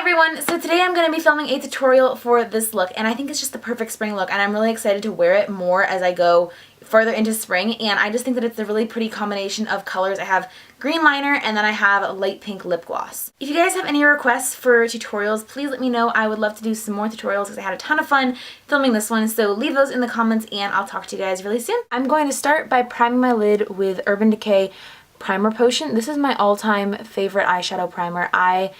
everyone, so today I'm going to be filming a tutorial for this look, and I think it's just the perfect spring look, and I'm really excited to wear it more as I go further into spring, and I just think that it's a really pretty combination of colors. I have green liner and then I have a light pink lip gloss. If you guys have any requests for tutorials, please let me know. I would love to do some more tutorials because I had a ton of fun filming this one, so leave those in the comments and I'll talk to you guys really soon. I'm going to start by priming my lid with Urban Decay Primer Potion. This is my all-time favorite eyeshadow primer. I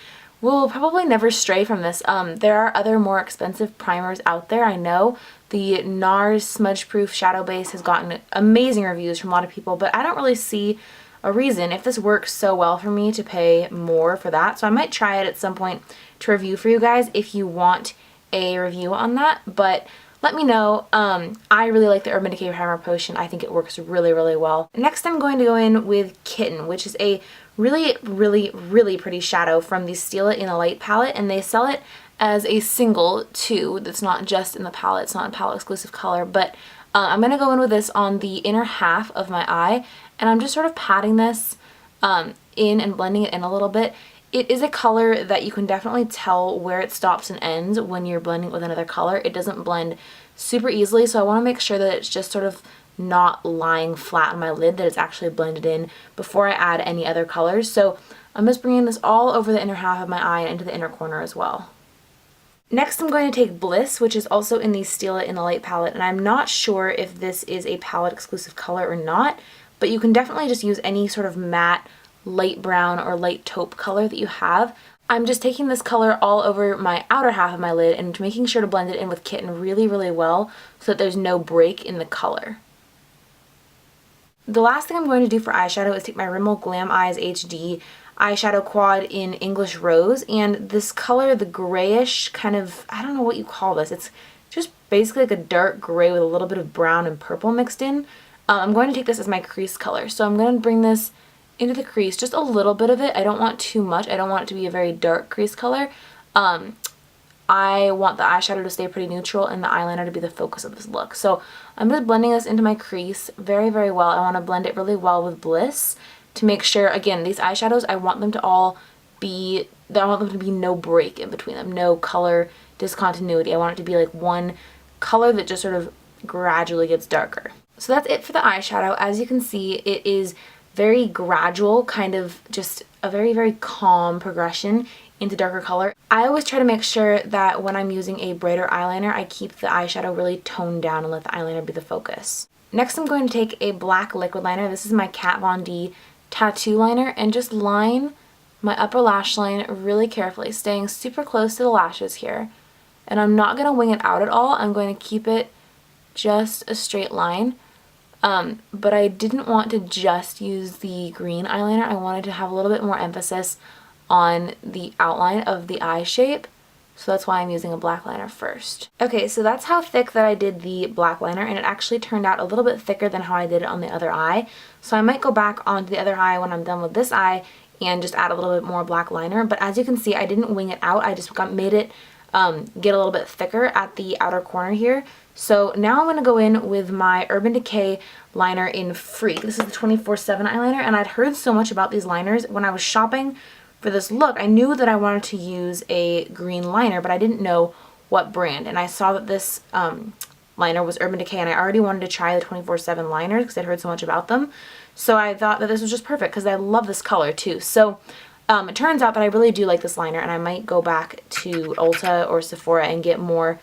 will probably never stray from this. There are other more expensive primers out there, I know. The Nars Smudge Proof Shadow Base has gotten amazing reviews from a lot of people, but I don't really see a reason, if this works so well for me, to pay more for that. So I might try it at some point to review for you guys if you want a review on that, but let me know. I really like the Urban Decay Primer Potion. I think it works really, really well. Next I'm going to go in with Kitten, which is a really, really, really pretty shadow from the Stila in a Light palette, and they sell it as a single too. That's not just in the palette. It's not a palette exclusive color, but I'm going to go in with this on the inner half of my eye, and I'm just sort of patting this in and blending it in a little bit. It is a color that you can definitely tell where it stops and ends when you're blending with another color. It doesn't blend super easily, so I want to make sure that it's just sort of not lying flat on my lid, that it's actually blended in before I add any other colors. So I'm just bringing this all over the inner half of my eye and into the inner corner as well. Next I'm going to take Bliss, which is also in the Stila in the Light palette, and I'm not sure if this is a palette exclusive color or not, but you can definitely just use any sort of matte light brown or light taupe color that you have. I'm just taking this color all over my outer half of my lid and making sure to blend it in with Kitten really, really well so that there's no break in the color. The last thing I'm going to do for eyeshadow is take my Rimmel Glam'Eyes HD eyeshadow quad in English Rose, and this color, the grayish kind of, I don't know what you call this, it's just basically like a dark gray with a little bit of brown and purple mixed in. I'm going to take this as my crease color, so I'm going to bring this into the crease, just a little bit of it. I don't want too much. I don't want it to be a very dark crease color. I want the eyeshadow to stay pretty neutral and the eyeliner to be the focus of this look. So I'm just blending this into my crease very, very well. I want to blend it really well with Bliss to make sure, again, these eyeshadows, I want them to all be, I want them to be no break in between them, no color discontinuity. I want it to be like one color that just sort of gradually gets darker. So that's it for the eyeshadow. As you can see, it is very gradual, kind of just a very, very calm progression into darker color. I always try to make sure that when I'm using a brighter eyeliner, I keep the eyeshadow really toned down and let the eyeliner be the focus. Next, I'm going to take a black liquid liner. This is my Kat Von D tattoo liner, and just line my upper lash line really carefully, staying super close to the lashes here. And I'm not going to wing it out at all. I'm going to keep it just a straight line. But I didn't want to just use the green eyeliner. I wanted to have a little bit more emphasis on the outline of the eye shape. So that's why I'm using a black liner first. Okay, so that's how thick that I did the black liner, and it actually turned out a little bit thicker than how I did it on the other eye. So I might go back onto the other eye when I'm done with this eye and just add a little bit more black liner. But as you can see, I didn't wing it out. I just made it get a little bit thicker at the outer corner here. So now I'm going to go in with my Urban Decay liner in Freak. This is the 24/7 eyeliner, and I'd heard so much about these liners. When I was shopping for this look, I knew that I wanted to use a green liner, but I didn't know what brand. And I saw that this liner was Urban Decay, and I already wanted to try the 24/7 liners because I'd heard so much about them. So I thought that this was just perfect because I love this color too. So it turns out that I really do like this liner, and I might go back to Ulta or Sephora and get more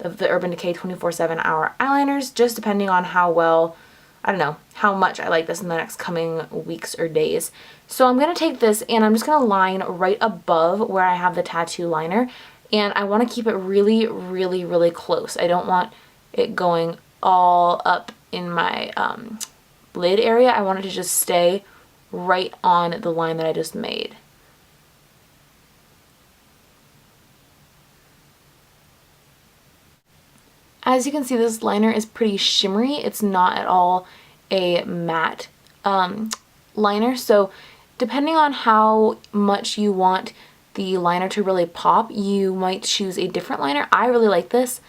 of the Urban Decay 24/7 hour eyeliners, just depending on how well, I don't know, how much I like this in the next coming weeks or days. So I'm going to take this and I'm just going to line right above where I have the tattoo liner, and I want to keep it really, really, really close. I don't want it going all up in my lid area. I want it to just stay right on the line that I just made. As you can see, this liner is pretty shimmery. It's not at all a matte liner, so depending on how much you want the liner to really pop, you might choose a different liner. I really like this,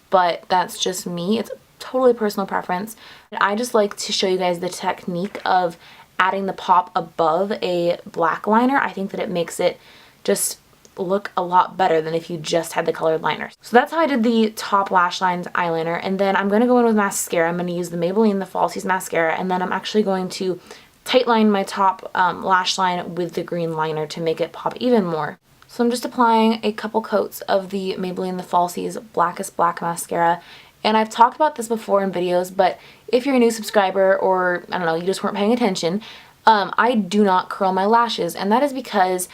but that's just me. It's totally personal preference. I just like to show you guys the technique of adding the pop above a black liner. I think that it makes it just look a lot better than if you just had the colored liner. So that's how I did the top lash lines eyeliner, and then I'm going to go in with mascara. I'm going to use the Maybelline the Falsies mascara, and then I'm actually going to tightline my top lash line with the green liner to make it pop even more. So I'm just applying a couple coats of the Maybelline the Falsies Blackest Black mascara. And I've talked about this before in videos, but if you're a new subscriber or, I don't know, you just weren't paying attention, I do not curl my lashes. And that is because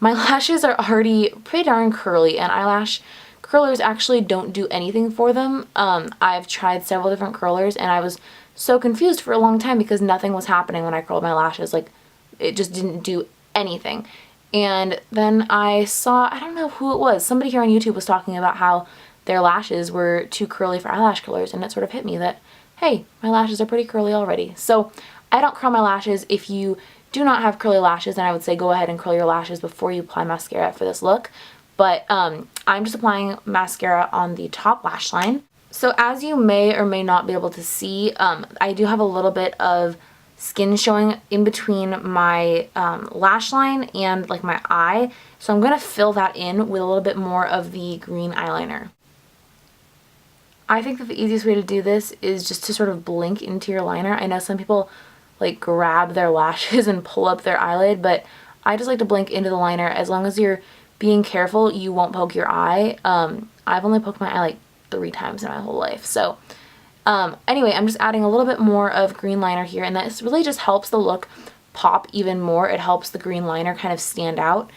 my lashes are already pretty darn curly, and eyelash curlers actually don't do anything for them. I've tried several different curlers, and I was so confused for a long time because nothing was happening when I curled my lashes. Like, it just didn't do anything. And then I saw, I don't know who it was, somebody here on YouTube was talking about how their lashes were too curly for eyelash curlers, and it sort of hit me that, hey, my lashes are pretty curly already. So I don't curl my lashes. If you do not have curly lashes, then I would say go ahead and curl your lashes before you apply mascara for this look. But I'm just applying mascara on the top lash line. So as you may or may not be able to see, I do have a little bit of skin showing in between my lash line and like my eye. So I'm going to fill that in with a little bit more of the green eyeliner. I think that the easiest way to do this is just to sort of blink into your liner. I know some people like grab their lashes and pull up their eyelid, but I just like to blink into the liner. As long as you're being careful, you won't poke your eye. I've only poked my eye like 3 times in my whole life. So anyway, I'm just adding a little bit more of green liner here, and this really just helps the look pop even more. It helps the green liner kind of stand out.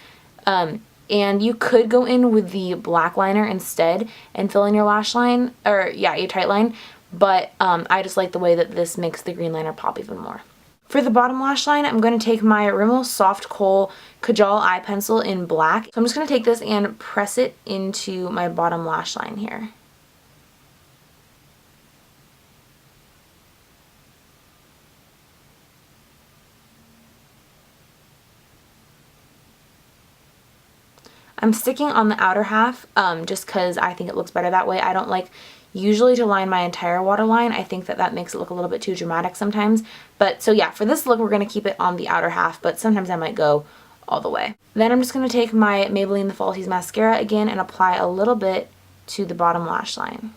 And you could go in with the black liner instead and fill in your lash line, or yeah, your tight line, but I just like the way that this makes the green liner pop even more. For the bottom lash line, I'm going to take my Rimmel Soft Kohl Kajal eye pencil in black. So I'm just going to take this and press it into my bottom lash line here. I'm sticking on the outer half just because I think it looks better that way. I don't like usually to line my entire waterline. I think that that makes it look a little bit too dramatic sometimes. But so yeah, for this look we're going to keep it on the outer half, but sometimes I might go all the way. Then I'm just going to take my Maybelline the Falsies mascara again and apply a little bit to the bottom lash line.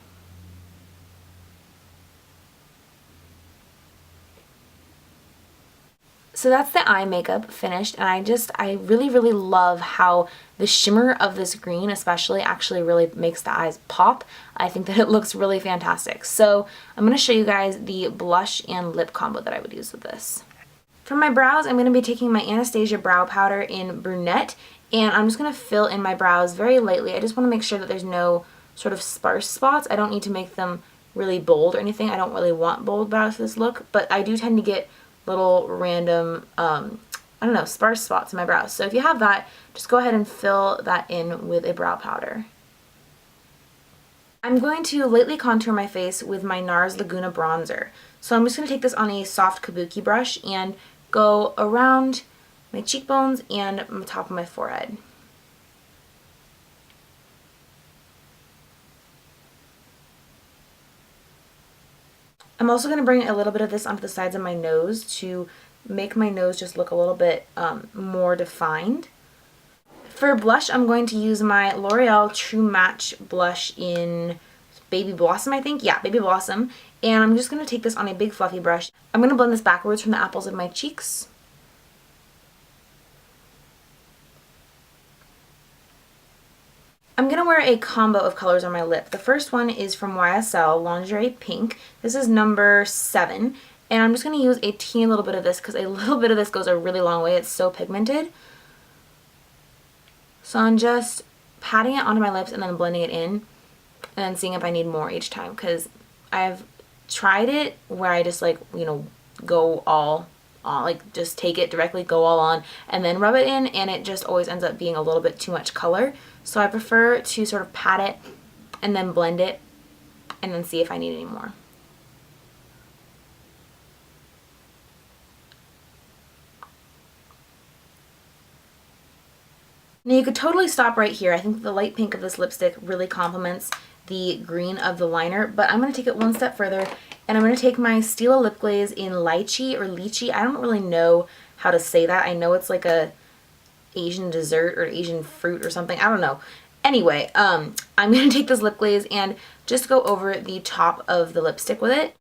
So that's the eye makeup finished, and I really, really love how the shimmer of this green especially actually really makes the eyes pop. I think that it looks really fantastic. So I'm going to show you guys the blush and lip combo that I would use with this. For my brows, I'm going to be taking my Anastasia brow powder in brunette, and I'm just going to fill in my brows very lightly. I just want to make sure that there's no sort of sparse spots. I don't need to make them really bold or anything. I don't really want bold brows for this look, but I do tend to get little random, I don't know, sparse spots in my brows. So if you have that, just go ahead and fill that in with a brow powder. I'm going to lightly contour my face with my Nars Laguna bronzer. So I'm just going to take this on a soft kabuki brush and go around my cheekbones and the top of my forehead. I'm also going to bring a little bit of this onto the sides of my nose to make my nose just look a little bit more defined. For blush, I'm going to use my L'Oreal True Match blush in Baby Blossom, I think. Yeah, Baby Blossom. And I'm just going to take this on a big fluffy brush. I'm going to blend this backwards from the apples of my cheeks. I'm going to wear a combo of colors on my lip. The first one is from YSL Lingerie Pink. This is number 7. And I'm just going to use a teeny little bit of this because a little bit of this goes a really long way. It's so pigmented. So I'm just patting it onto my lips and then blending it in. And then seeing if I need more each time. Because I've tried it where I just like, you know, go all on. Like just take it directly, go all on, and then rub it in. And it just always ends up being a little bit too much color. So I prefer to sort of pat it and then blend it and then see if I need any more. Now you could totally stop right here. I think the light pink of this lipstick really complements the green of the liner, but I'm going to take it one step further and I'm going to take my Stila Lip Glaze in Lychee or Lychee. I don't really know how to say that. I know it's like a Asian dessert or Asian fruit or something. I don't know. Anyway, I'm going to take this lip glaze and just go over the top of the lipstick with it.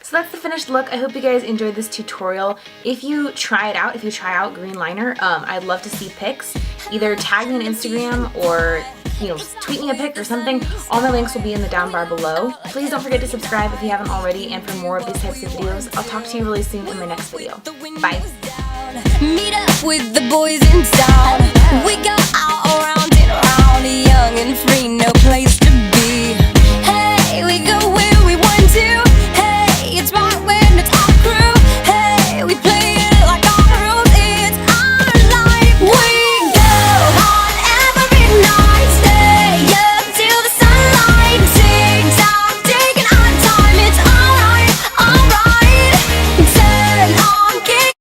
So that's the finished look. I hope you guys enjoyed this tutorial. If you try it out, if you try out green liner, I'd love to see pics. Either tag me on Instagram or, you know, tweet me a pic or something. All my links will be in the down bar below. Please don't forget to subscribe if you haven't already, and for more of these types of videos. I'll talk to you really soon in my next video. Bye! Meet up with the boys in town. We got